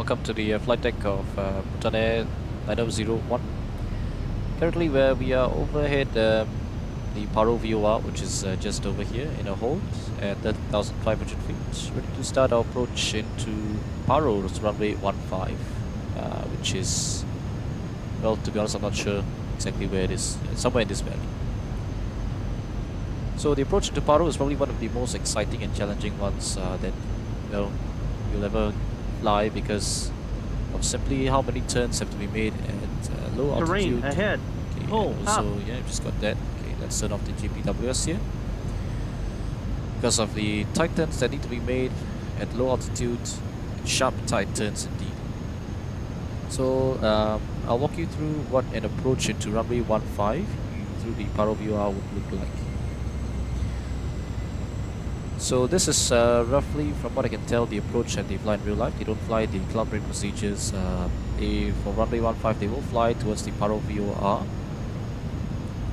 Welcome to the flight deck of Bhutan Air 9001. Currently where we are overhead the Paro RWY, which is just over here in a hold at 30,500 feet, ready to start our approach into Paro's runway 15, which is, well, to be honest, I'm not sure exactly where it is. It's somewhere in this valley. So the approach to Paro is probably one of the most exciting and challenging ones that, well, you'll ever fly, because of simply how many turns have to be made at low altitude. Terrain ahead. Okay, Pull and also, up. yeah, just got that. Okay, let's turn off the GPWS here. Because of the tight turns that need to be made at low altitude, sharp tight turns indeed. So I'll walk you through what an approach into runway 15 through the Paro RWY would look like. So this is roughly, from what I can tell, the approach that they fly in real life. They don't fly the cloud brake procedures. For runway 15, they will fly towards the Paro RWY,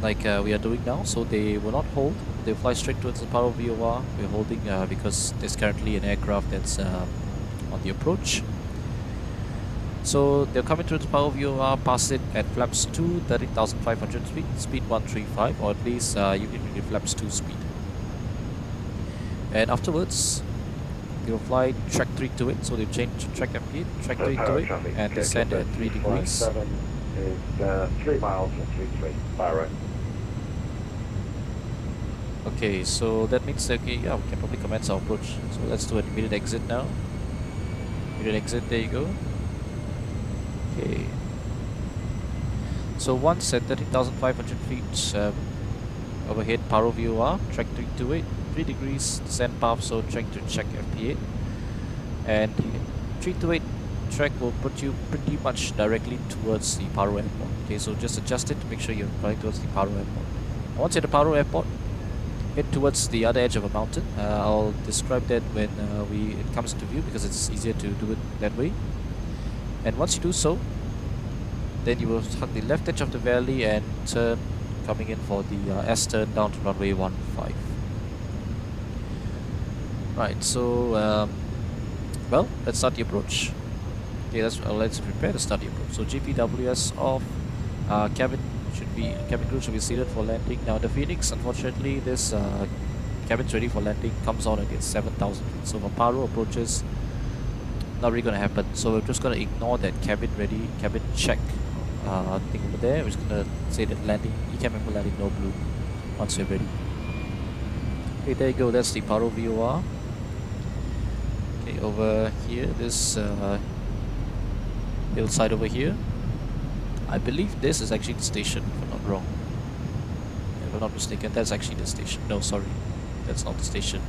like we are doing now. So they will not hold. They'll fly straight towards the Paro RWY. We're holding because there's currently an aircraft that's on the approach. So they'll come into the Paro RWY, pass it at flaps 2, 30,500 feet, speed 135, or at least you can read flaps 2 speed. And afterwards, they'll fly track 3 to it, so they'll change to track MP, track 3 to it, and descend at 3 degrees. 7 is 3 miles and 33, Paro. Okay, so that means, okay, yeah, we can probably commence our approach. So let's do an immediate exit now. Immediate exit, there you go. Okay. So once at 30,500 feet overhead Paro RWY, track 3 to it. 3 degrees descent path, so trying to check FP8, and 3 to 8 track will put you pretty much directly towards the Paro airport. Okay, so just adjust it to make sure you're flying towards the Paro airport. And once you're at the Paro airport, head towards the other edge of a mountain. I'll describe that when it comes into view, because it's easier to do it that way. And once you do so, then you will hug the left edge of the valley and turn, coming in for the S-turn down to runway 15. Right, so well, let's start the approach. Okay, let's prepare to start the approach. So GPWS off. Cabin crew should be seated for landing. Now the Phoenix, unfortunately, this cabin's ready for landing, comes on at 7,000 feet. So for Paro approaches, not really gonna happen. So we're just gonna ignore that cabin check thing over there. We're just gonna say that landing, ECAM member landing, no blue, once we're ready. Okay, there you go. That's the Paro RWY. Okay, over here, this hillside over here. I believe this is actually the station, if I'm not wrong. If I'm not mistaken, that's actually the station. No, sorry, that's not the station.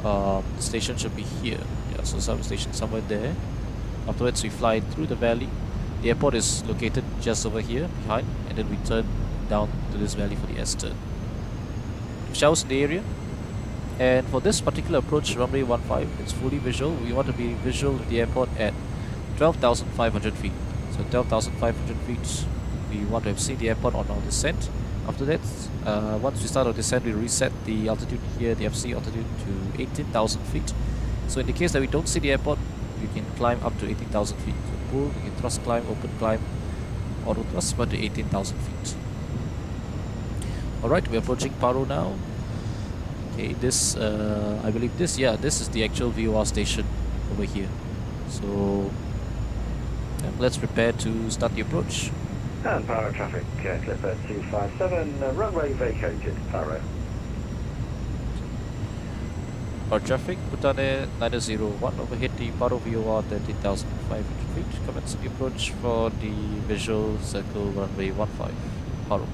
The station should be here. Yeah, so substation somewhere there. Afterwards, we fly through the valley. The airport is located just over here behind, and then we turn down to this valley for the S-turn. Showers in the area. And for this particular approach, runway 15, it's fully visual. We want to be visual at the airport at 12,500 feet. So 12,500 feet, we want to have seen the airport on our descent. After that, once we start our descent, we reset the altitude here, the FC altitude, to 18,000 feet. So in the case that we don't see the airport, we can climb up to 18,000 feet. So pull, we can thrust climb, open climb, auto thrust, but to 18,000 feet. Alright, we're approaching Paro now. Okay, this, I believe this is the actual VOR station over here. So, let's prepare to start the approach. And Paro traffic, Clipper 257, runway vacated, Paro. Our traffic, Bhutan Air 9001, overhead the Paro RWY 30,500 feet. Commence the approach for the visual circle runway 15, Paro.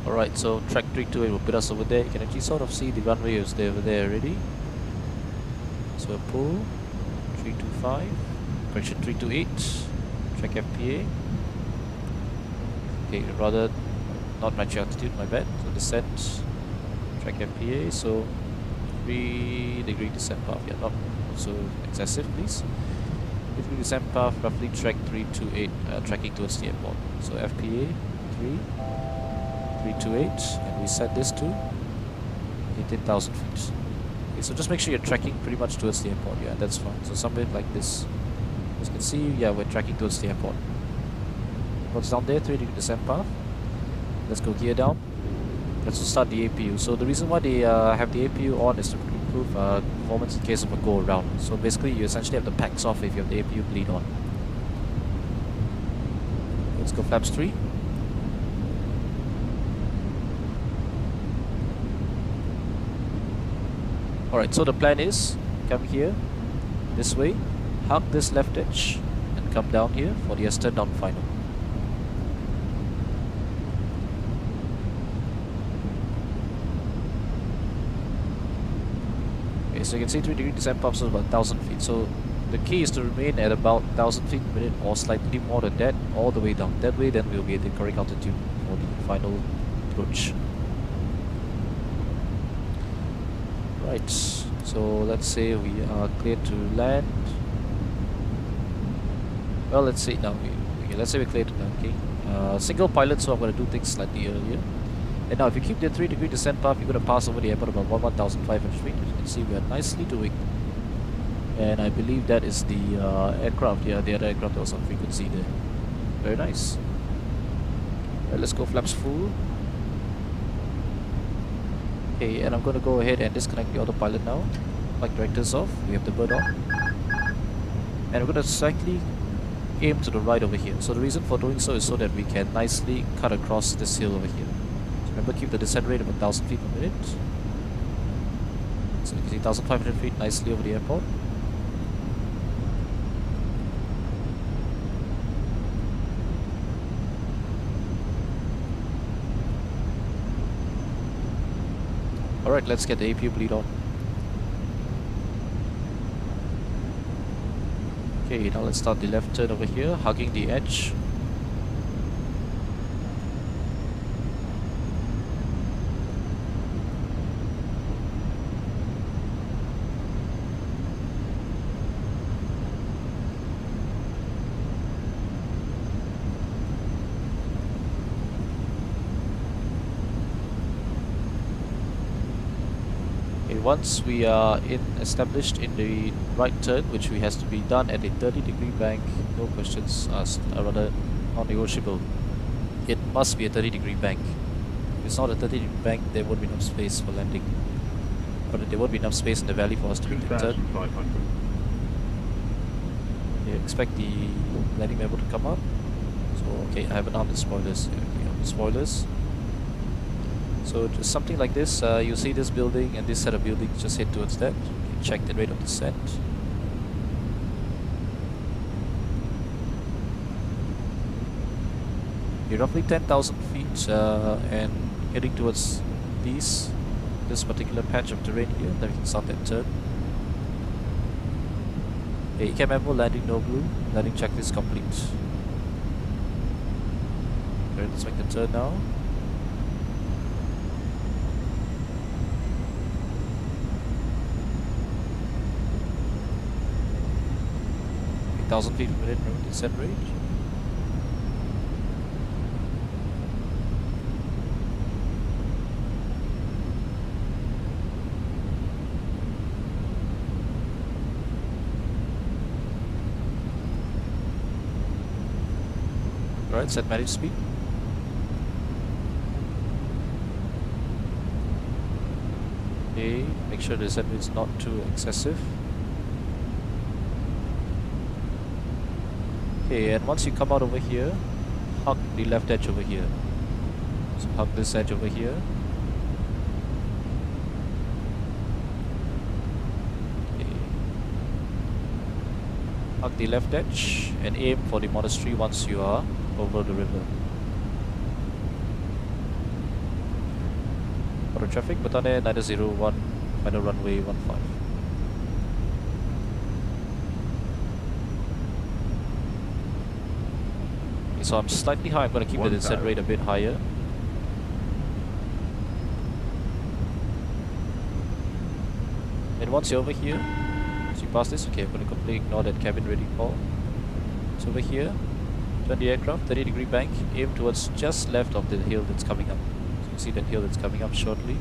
Alright, so track 328 will put us over there. You can actually sort of see the runway is there over there already. So we'll pull 325, correction 328, track FPA. Okay, rather not match altitude, my bad. So descent, track FPA, so 3 degree descent path, yeah, not so excessive please. 3 degree descent path, roughly track 328, tracking towards the airport. So FPA 328, and we set this to 18,000 feet. Okay, so just make sure you're tracking pretty much towards the airport. Yeah, that's fine. So somewhere like this. As you can see, yeah, we're tracking towards the airport. What's down there? 3-degree descent path. Let's go gear down. Let's start the APU. So the reason why they have the APU on is to improve performance in case of a go around. So basically, you essentially have the packs off if you have the APU bleed on. Let's go flaps 3. Alright, so the plan is come here, this way, hug this left edge, and come down here for the S-turn down final. Okay, so you can see 3-degree descent pops at about 1000 feet. So the key is to remain at about 1000 feet per minute or slightly more than that all the way down. That way then we'll be at the correct altitude for the final approach. Right, so let's say we are cleared to land. Well, let's say now okay, let's say we're cleared to land. Okay, single pilot, so I'm going to do things slightly earlier. And now if you keep the 3-degree descent path, you're going to pass over the airport about 11,500 feet. As you can see, we are nicely doing. And I believe that is the aircraft. Yeah, the other aircraft was on frequency there. Very nice. Right, let's go flaps full. Okay, and I'm going to go ahead and disconnect the autopilot now. Flight directors off. We have the bird on. And we're going to slightly aim to the right over here. So the reason for doing so is so that we can nicely cut across this hill over here. So remember, keep the descent rate of 1000 feet per minute. So you can see 1500 feet nicely over the airport. Alright, let's get the APU bleed on. Okay, now let's start the left turn over here, hugging the edge. Once we are established in the right turn, which has to be done at a 30-degree bank, no questions asked, rather non-negotiable. It must be a 30-degree bank. If it's not a 30-degree bank, there won't be enough space for landing. Or there won't be enough space in the valley for us to make the turn. 2,500. You expect the landing level to come up. So, okay, I haven't armed the spoilers. Okay, on the spoilers. So just something like this, you see this building and this set of buildings, just head towards that. Okay, check the rate of descent. You're roughly 10,000 feet and heading towards this particular patch of terrain here. Then we can start that turn. Okay, ECAM memo, landing no blue, landing checklist complete. Okay, let's make the turn now. 1,000 feet per minute road descent rate. Alright, set manage speed. Okay, make sure the descent rate is not too excessive. Okay, and once you come out over here, hug the left edge over here. So hug this edge over here. Okay. Hug the left edge and aim for the monastery once you are over the river. Auto traffic, Batane 901, final runway 15. So I'm slightly high, I'm going to keep the descent rate a bit higher. And once you're over here, so you pass this, okay, I'm going to completely ignore that cabin ready call. So over here, turn the aircraft, 30-degree bank, aim towards just left of the hill that's coming up. So you can see that hill that's coming up shortly.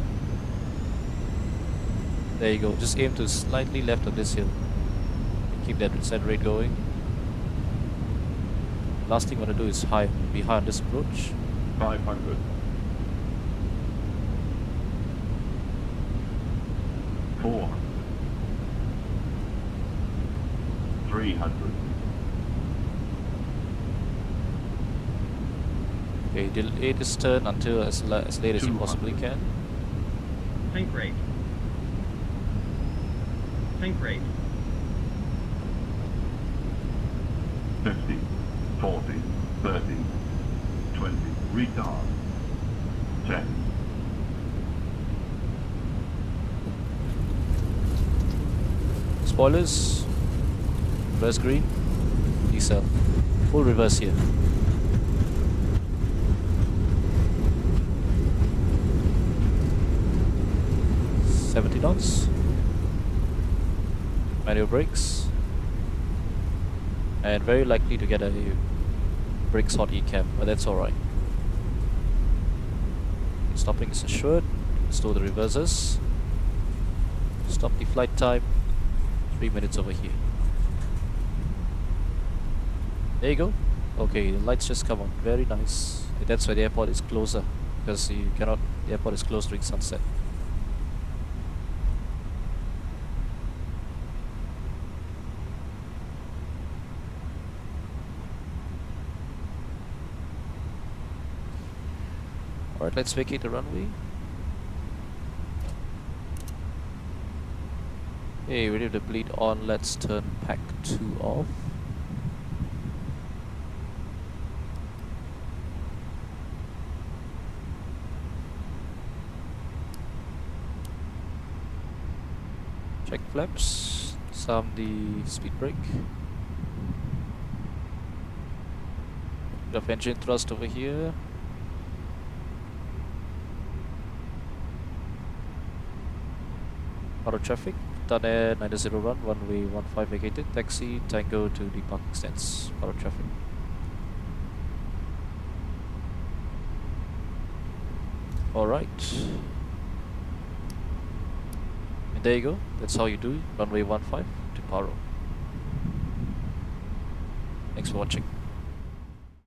There you go. Just aim to slightly left of this hill. Keep that descent rate going. Last thing you want to do is be high on this approach. 500. 400. 300. Okay, delay this turn until as late as you 200. possibly can. Tank rate. Tank rate. 50, 40, 30, 20, retard. 10, Spoilers. Reverse green. Decel. Full reverse here. $70 knots. Manual brakes. And very likely to get a brakes hot E-cam, but that's alright. Stopping is assured. Store the reversers. Stop the flight time. 3 minutes over here. There you go. Okay, the lights just come on. Very nice. That's why the airport is closer, because the airport is closed during sunset. Alright, let's vacate the runway. Okay, ready to bleed on. Let's turn pack 2 off. Check flaps. Sound the speed brake. Bit of engine thrust over here. Auto traffic. Done at 90 run, runway 15 vacated. Taxi, Tango to the parking stands. Auto traffic. Alright. And there you go. That's how you do runway 15 to Paro. Thanks for watching.